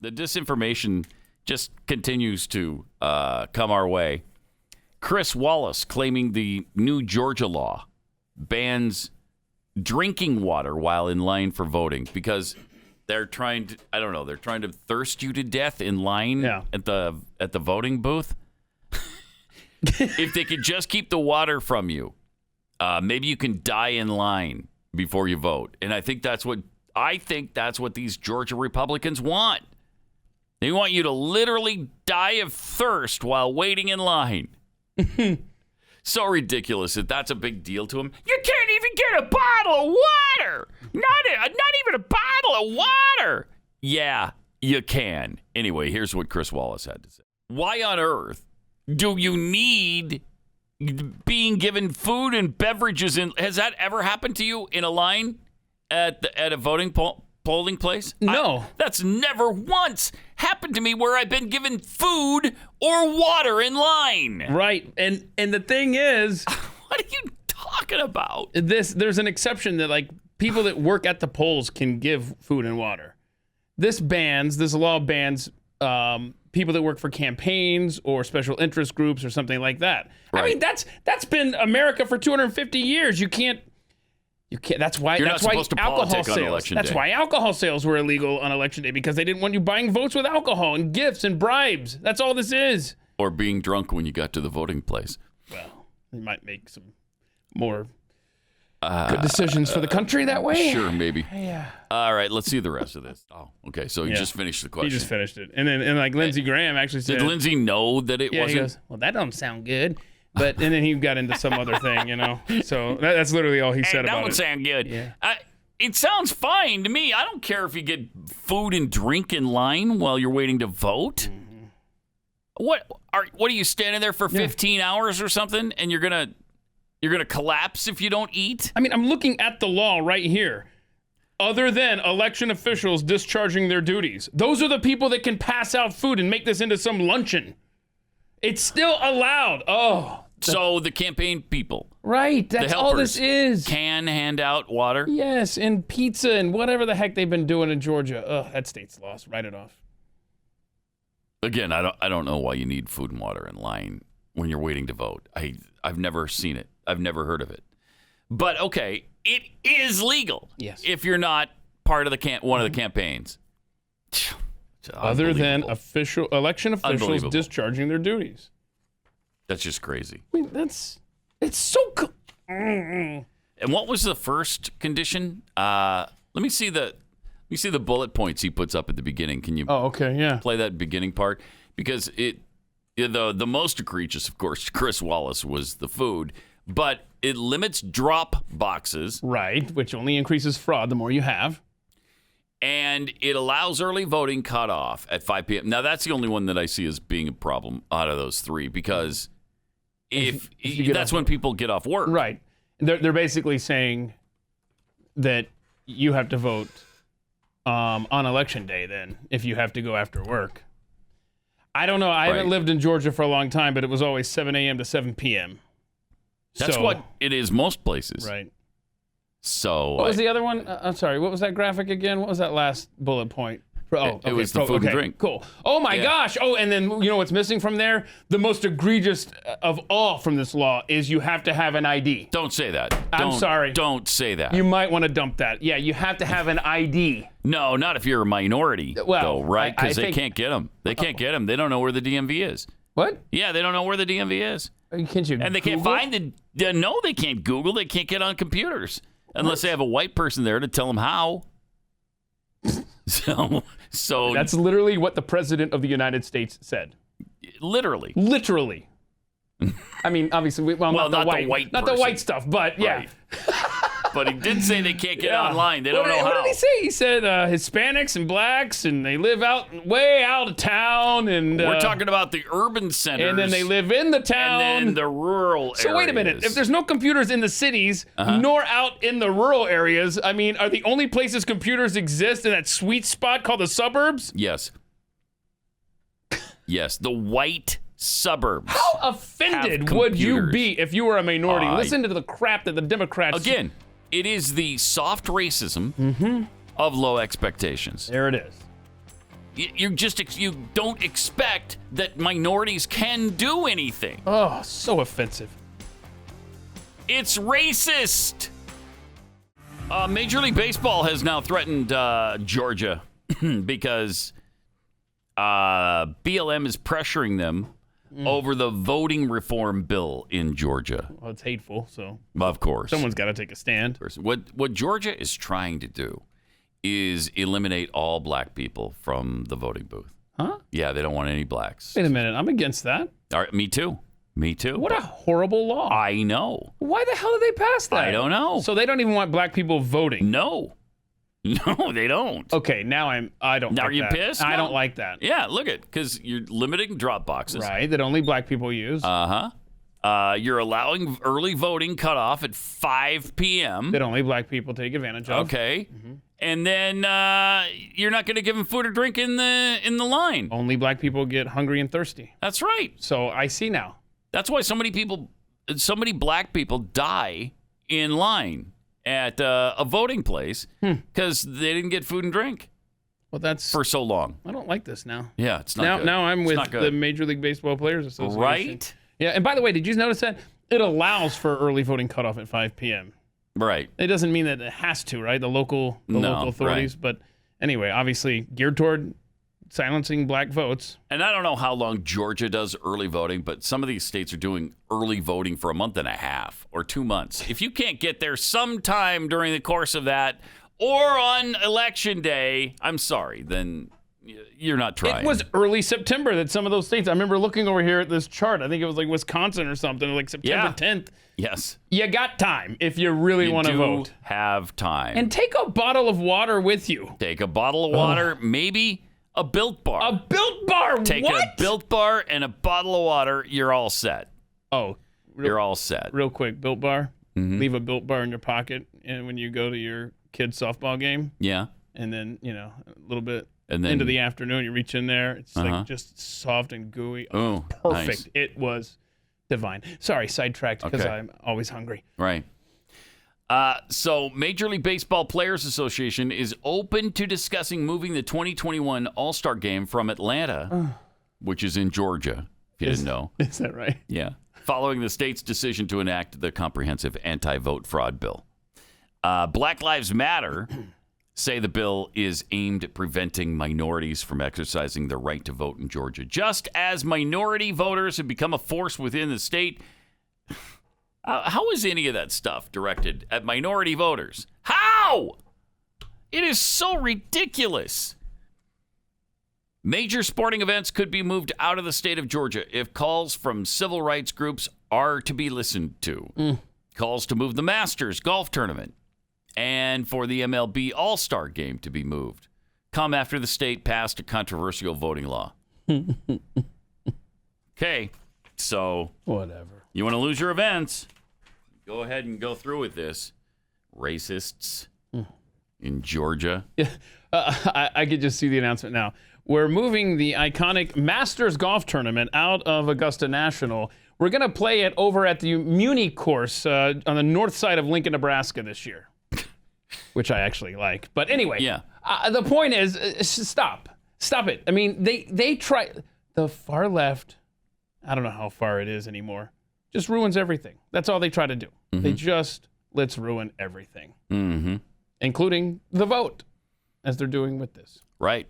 The disinformation just continues to come our way. Chris Wallace claiming the new Georgia law bans drinking water while in line for voting because they're trying to, I don't know, they're trying to thirst you to death in line at the voting booth. If they could just keep the water from you, maybe you can die in line before you vote. And I think that's what these Georgia Republicans want. They want you to literally die of thirst while waiting in line. So ridiculous that that's a big deal to them. You can't even get a bottle of water. Not even a bottle of water. Yeah, you can. Anyway, here's what Chris Wallace had to say. Why on earth do you need being given food and beverages? Has that ever happened to you in a line at a voting polling place? No. That's never once happened to me where I've been given food or water in line. Right. And the thing is, what are you talking about? There's an exception that like people that work at the polls can give food and water. This law bans people that work for campaigns or special interest groups or something like that. Right. I mean, that's been America for 250 years. You can't. That's why. You're that's not why supposed to alcohol politic on sales. election That's day. why alcohol sales were illegal on election day because they didn't want you buying votes with alcohol and gifts and bribes. That's all this is. Or being drunk when you got to the voting place. Well, you might make some more good decisions for the country that way. Sure, maybe. Yeah. All right, let's see the rest of this. Oh, okay. So you just finished the question. He just finished it, and like Lindsey Graham actually said. Did Lindsey know that it wasn't? He goes, well, that don't sound good. But and then he got into some other thing, So that's literally all he said about it. That don't sound good. Yeah. It sounds fine to me. I don't care if you get food and drink in line while you're waiting to vote. Mm-hmm. What are you standing there for 15 hours or something, and you're gonna collapse if you don't eat? I mean, I'm looking at the law right here. Other than election officials discharging their duties, those are the people that can pass out food and make this into some luncheon. It's still allowed. Oh. So the campaign people. Right. That's all this is. Can hand out water. Yes, and pizza and whatever the heck they've been doing in Georgia. Ugh, that state's lost. Write it off. Again, I don't know why you need food and water in line when you're waiting to vote. I've never seen it. I've never heard of it. But okay, it is legal. Yes. If you're not part of the one of the campaigns. Other than election officials discharging their duties. That's just crazy. I mean, it's so cool. And what was the first condition? Let me see the bullet points he puts up at the beginning. Can you? Oh, okay, yeah. Play that beginning part because the most egregious, of course, Chris Wallace was the food, but it limits drop boxes, right, which only increases fraud the more you have. And it allows early voting cutoff at 5 p.m. Now, that's the only one that I see as being a problem out of those three because if that's when people get off work. Right. They're basically saying that you have to vote on election day then if you have to go after work. I don't know. I haven't lived in Georgia for a long time, but it was always 7 a.m. to 7 p.m. That's what it is most places. Right. So what was the other one? I'm sorry. What was that graphic again? What was that last bullet point? It was the food and drink. Cool. Oh my gosh. Oh, and then you know what's missing from there? The most egregious of all from this law is you have to have an ID. Don't say that. I'm sorry. Don't say that. You might want to dump that. Yeah, you have to have an ID. No, not if you're a minority. Well, though, right? Because they can't get them. They can't get them. They don't know where the DMV is. What? Yeah, they don't know where the DMV is. Can't you? And they can't find the. No, they can't Google. They can't get on computers unless they have a white person there to tell them how. So that's literally what the president of the United States said. Literally. I mean, obviously, not the white stuff, but yeah. Right. But he did say they can't get online. They don't know how. What did he say? He said Hispanics and blacks, and they live way out of town. And we're talking about the urban centers. And then they live in the town. And then the rural areas. So wait a minute. If there's no computers in the cities, nor out in the rural areas, I mean, are the only places computers exist in that sweet spot called the suburbs? Yes. Yes, the white suburbs. How offended would you be if you were a minority? Listen to the crap that the Democrats... Again, it is the soft racism of low expectations. There it is. You don't expect that minorities can do anything. Oh, so offensive. It's racist. Major League Baseball has now threatened Georgia because BLM is pressuring them over the voting reform bill in Georgia. Well, it's hateful, so Of course. someone's got to take a stand. What Georgia is trying to do is eliminate all black people from the voting booth. Huh? Yeah, they don't want any blacks. Wait a minute. I'm against that. All right, me too. What a horrible law. I know. Why the hell did they pass that? I don't know. So they don't even want black people voting. No, they don't. Okay, now I don't Now like are you that. pissed? I No. don't like that. Yeah, look at because you're limiting drop boxes. Right, that only black people use. You're allowing early voting cutoff at 5 p.m. that only black people take advantage of. Okay, and then you're not going to give them food or drink in the line. Only black people get hungry and thirsty. That's right. So I see now. That's why so many black people die in line at a voting place because they didn't get food and drink Well, that's for so long. I don't like this now. Yeah, it's not Now, good. now I'm It's with not good. the Major League Baseball Players Association. Right? Yeah, and by the way, did you notice that it allows for early voting cutoff at 5 p.m. Right. It doesn't mean that it has to, right? The local authorities, but anyway, obviously geared toward silencing black votes. And I don't know how long Georgia does early voting, but some of these states are doing early voting for a month and a half or 2 months. If you can't get there sometime during the course of that or on election day, I'm sorry, then you're not trying. It was early September that some of those states. I remember looking over here at this chart. I think it was like Wisconsin or something, like September 10th. Yes. You got time if you really want to You vote. have time. And take a bottle of water with you. Take a bottle of water, maybe a Built Bar. A Built Bar. Take what? a Built Bar and a bottle of water. You're all set. Oh, You're all set. real quick, Built Bar. Mm-hmm. Leave a Built Bar in your pocket, and when you go to your kid's softball game, Yeah. and then a little bit And then into the afternoon, you reach in there. It's like just soft and gooey. Oh, perfect. nice. It was divine. Sorry, sidetracked because Okay. I'm always hungry. Right. So Major League Baseball Players Association is open to discussing moving the 2021 All-Star Game from Atlanta, which is in Georgia, if you didn't know. Is that right? Yeah. Following the state's decision to enact the comprehensive anti-vote fraud bill. Black Lives Matter say the bill is aimed at preventing minorities from exercising their right to vote in Georgia. Just as minority voters have become a force within the state, how is any of that stuff directed at minority voters? How? It is so ridiculous. Major sporting events could be moved out of the state of Georgia if calls from civil rights groups are to be listened to. Calls to move the Masters golf tournament and for the MLB All-Star game to be moved come after the state passed a controversial voting law. Okay, so Whatever. you want to lose your events, go ahead and go through with this. Racists in Georgia. I could just see the announcement now. We're moving the iconic Masters golf tournament out of Augusta National. We're going to play it over at the Muni course on the north side of Lincoln, Nebraska this year, which I actually like. But anyway, Yeah. The point is, stop it. I mean, they try. The far left, I don't know how far it is anymore, just ruins everything. That's all they try to do. They just let's ruin everything, including the vote, as they're doing with this. Right.